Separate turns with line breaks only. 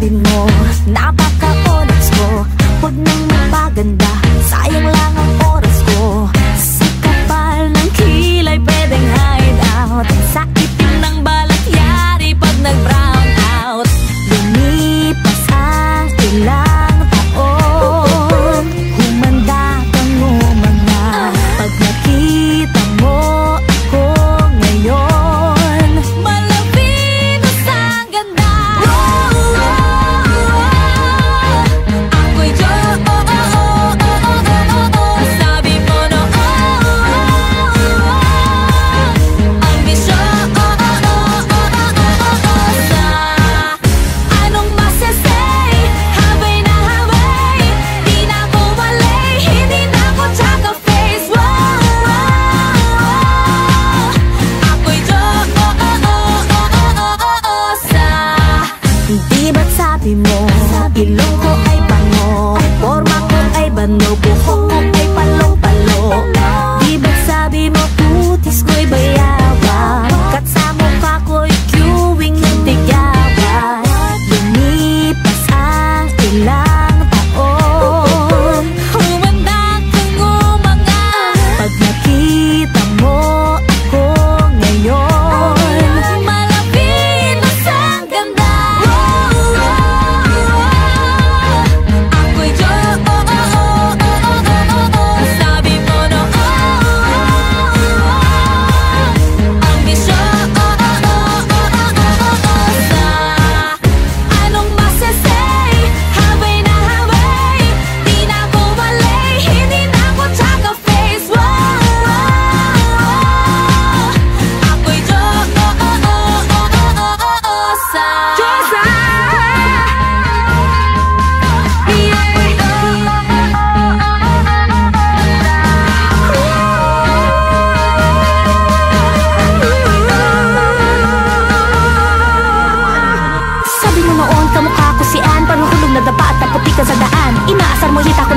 sabi mo, napaka-onyx ko. Huwag nang magpaganda, sayang lang ang oras ko. Sa kapal ng kilay pwedeng hide out, sa itim ng balat yari pag nag-brown out. Lumipas ang ilang taon, humanda kang umanga. Pag nakita mo ako ngayon, malapinos ang ganda. Ako'y sabi mo no, ang bisyo. Anong masasay? Habay na habay, di na ako malay, hindi na ako tsaka face. Ako'y di ba't sabi mo, ilong ko ay bango, forma ko ay bano, buhok ko ay palong-palo. Di ba't sabi mo, putis ko'y bayabang, kat sa mukha ko'y queuing ng tigyawat. Lumipas ang ilang taon, humanda kang umanga. Pag nakita mo ako ngayon, malapinos ang ganda. Ako'y sabi mo no, ang bisyo. Anong masasay? Habay na habay, di na ako malay, hindi na ako tsaka face. Ako'y sabi mo noon, kamukha ko si Ann, panuhulog na dapa at naputi ka sa daan. Inaasar mo hita ko